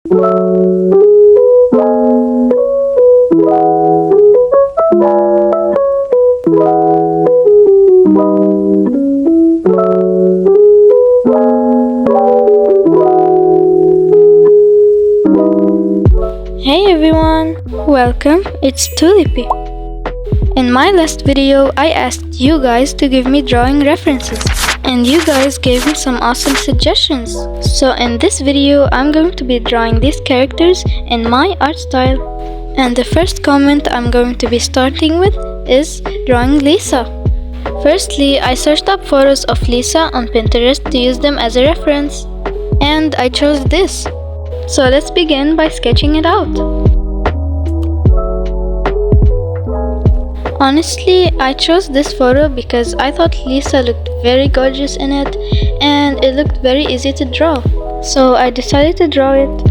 Hey everyone, welcome, it's Tulipy. In my last video, I asked you guys to give me drawing references, and you guys gave me some awesome suggestions. So in this video, I'm going to be drawing these characters in my art style. And the first comment I'm going to be starting with is drawing Lisa. Firstly, I searched up photos of Lisa on Pinterest to use them as a reference, and I chose this. So let's begin by sketching it out. Honestly, I chose this photo because I thought Lisa looked very gorgeous in it and it looked very easy to draw. So I decided to draw it.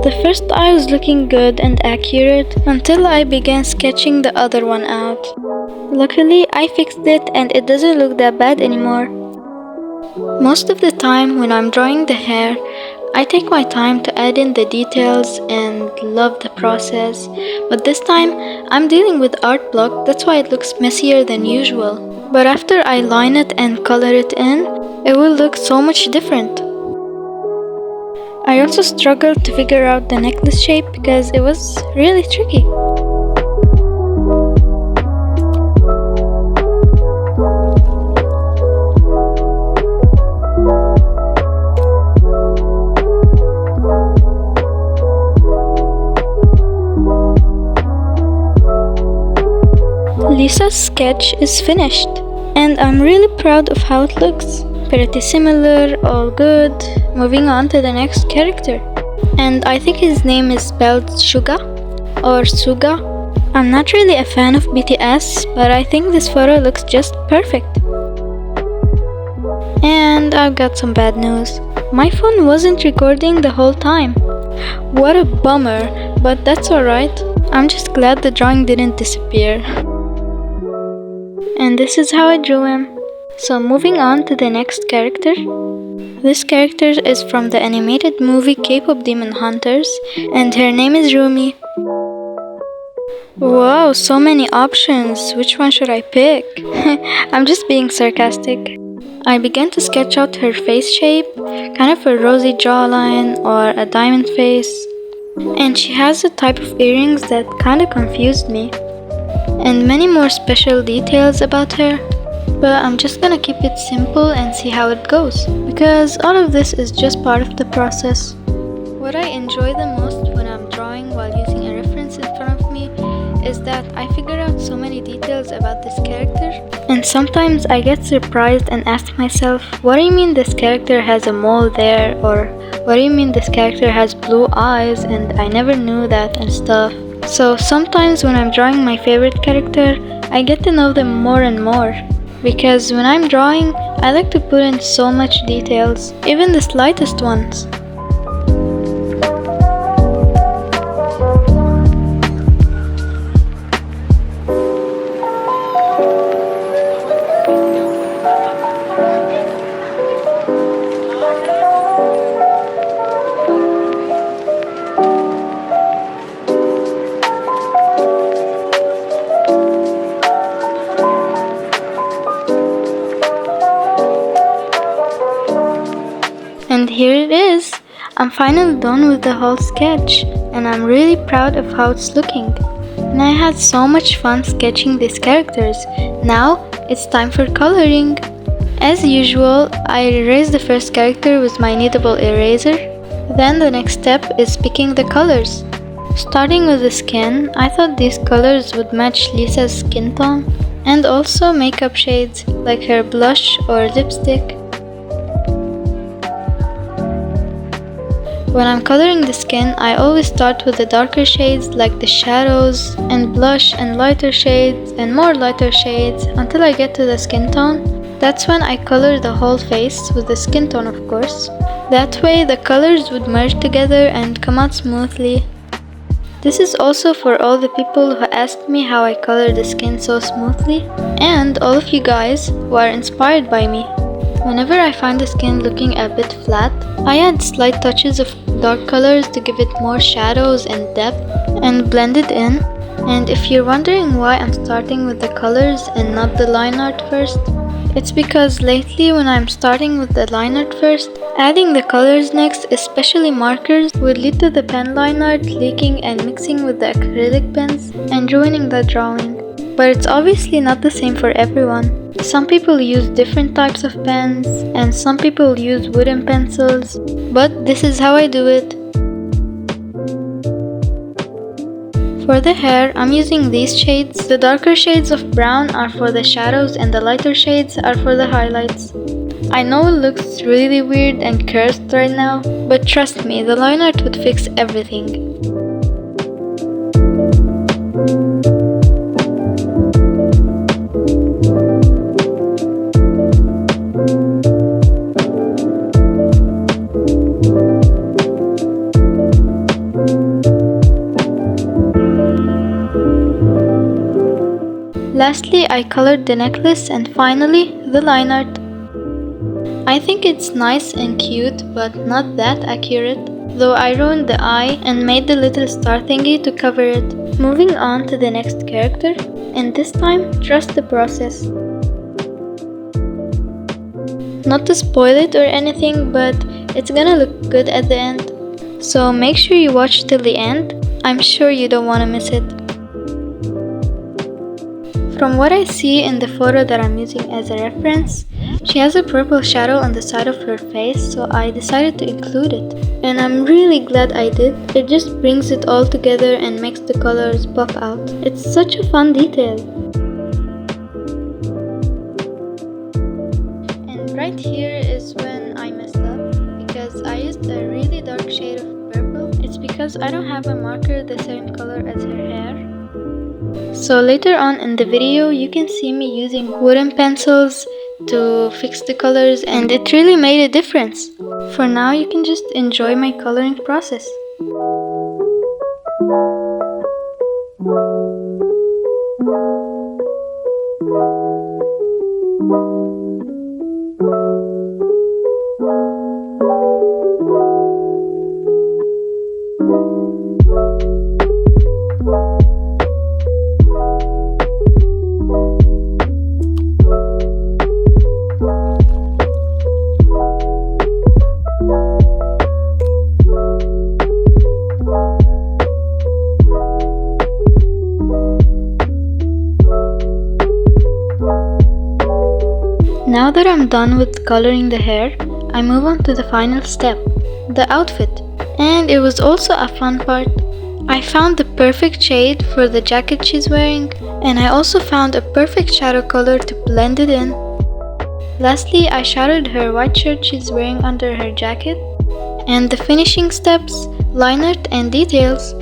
The first eye was looking good and accurate until I began sketching the other one out. Luckily, I fixed it and it doesn't look that bad anymore. Most of the time when I'm drawing the hair, I take my time to add in the details and love the process, but this time I'm dealing with art block, that's why it looks messier than usual. But after I line it and color it in, it will look so much different. I also struggled to figure out the necklace shape because it was really tricky. Lisa's sketch is finished, and I'm really proud of how it looks. Pretty similar, all good. Moving on to the next character. And I think his name is spelled Suga or Suga. I'm not really a fan of BTS, but I think this photo looks just perfect. And I've got some bad news. My phone wasn't recording the whole time. What a bummer, but that's alright. I'm just glad the drawing didn't disappear. And this is how I drew him. So moving on to the next character. This character is from the animated movie K-pop Demon Hunters, and her name is Rumi. Wow, so many options. Which one should I pick? I'm just being sarcastic. I began to sketch out her face shape, kind of a rosy jawline or a diamond face. And she has a type of earrings that kind of confused me. And many more special details about her, but I'm just gonna keep it simple and see how it goes, because all of this is just part of the process. What I enjoy the most when I'm drawing while using a reference in front of me is that I figure out so many details about this character, and sometimes I get surprised and ask myself, what do you mean this character has a mole there, or what do you mean this character has blue eyes and I never knew that and stuff. So sometimes when I'm drawing my favorite character, I get to know them more and more. Because when I'm drawing, I like to put in so much details, even the slightest ones. And here it is. I'm finally done with the whole sketch, and I'm really proud of how it's looking. And I had so much fun sketching these characters. Now it's time for coloring. As usual, I erase the first character with my kneadable eraser. Then the next step is picking the colors. Starting with the skin, I thought these colors would match Lisa's skin tone, and also makeup shades like her blush or lipstick. When I'm coloring the skin, I always start with the darker shades like the shadows and blush and lighter shades and more lighter shades until I get to the skin tone. That's when I color the whole face with the skin tone, of course. That way the colors would merge together and come out smoothly. This is also for all the people who asked me how I color the skin so smoothly, and all of you guys who are inspired by me. Whenever I find the skin looking a bit flat, I add slight touches of dark colors to give it more shadows and depth and blend it in. And if you're wondering why I'm starting with the colors and not the line art first, it's because lately when I'm starting with the line art first, adding the colors next, especially markers, would lead to the pen line art leaking and mixing with the acrylic pens and ruining the drawing. But it's obviously not the same for everyone. Some people use different types of pens and some people use wooden pencils, but this is how I do it. For the hair, I'm using these shades. The darker shades of brown are for the shadows and the lighter shades are for the highlights. I know it looks really weird and cursed right now, but trust me, the line art would fix everything. Lastly, I colored the necklace and finally, the line art. I think it's nice and cute, but not that accurate, though I ruined the eye and made the little star thingy to cover it. Moving on to the next character, and this time, trust the process. Not to spoil it or anything, but it's gonna look good at the end. So make sure you watch till the end. I'm sure you don't wanna miss it. From what I see in the photo that I'm using as a reference, she has a purple shadow on the side of her face, so I decided to include it. And I'm really glad I did. It just brings it all together and makes the colors pop out. It's such a fun detail. And right here is when I messed up, because I used a really dark shade of purple. It's because I don't have a marker the same color as her hair. So later on in the video, you can see me using wooden pencils to fix the colors, and it really made a difference. For now, you can just enjoy my coloring process. Now that I'm done with coloring the hair, I move on to the final step, the outfit. And it was also a fun part. I found the perfect shade for the jacket she's wearing, and I also found a perfect shadow color to blend it in. Lastly, I shadowed her white shirt she's wearing under her jacket, and the finishing steps, line art and details.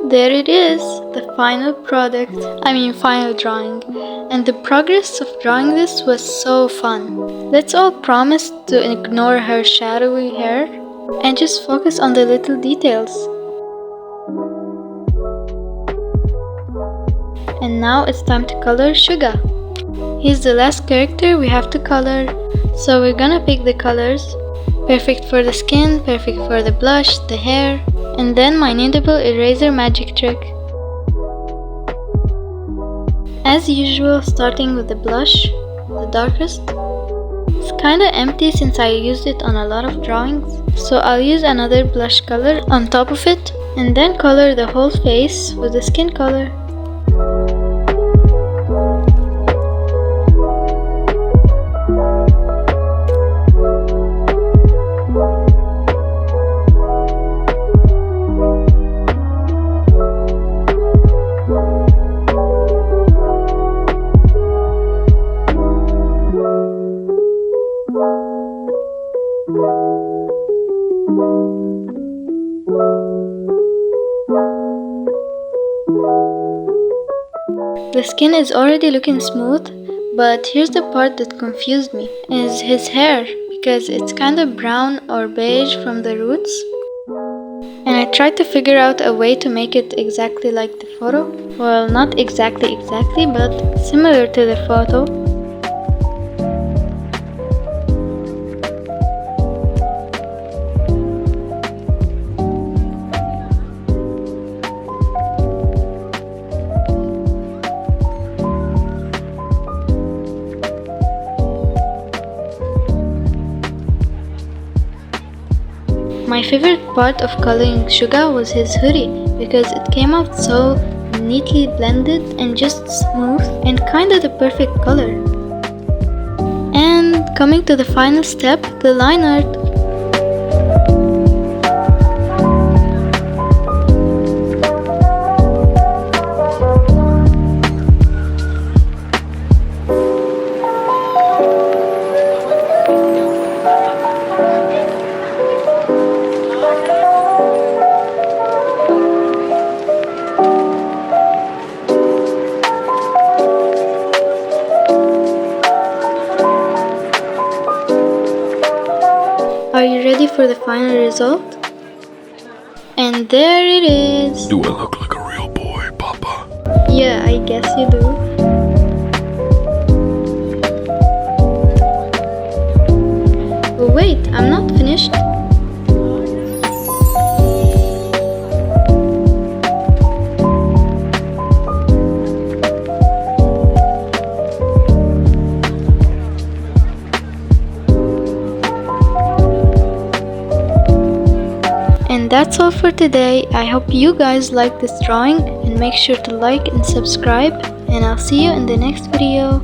There it is, the final product, final drawing. And the progress of drawing this was so fun. Let's all promise to ignore her shadowy hair and just focus on the little details. And now it's time to color Suga. He's the last character we have to color, so we're gonna pick the colors. Perfect for the skin, perfect for the blush, the hair, and then my kneadable eraser magic trick. As usual, starting with the blush, the darkest. It's kinda empty since I used it on a lot of drawings, so I'll use another blush color on top of it, and then color the whole face with the skin color. The skin is already looking smooth, But here's the part that confused me, is his hair, because it's kind of brown or beige from the roots. And I tried to figure out a way to make it exactly like the photo. Well, not exactly, but similar to the photo. My favorite part of coloring Suga was his hoodie because it came out so neatly blended and just smooth and kinda the perfect color. And coming to the final step, the line art. Are you ready for the final result? And there it is! Do I look like a real boy, Papa? Yeah, I guess you do. But wait, I'm not finished. And that's all for today. I hope you guys like this drawing and make sure to like and subscribe, and I'll see you in the next video.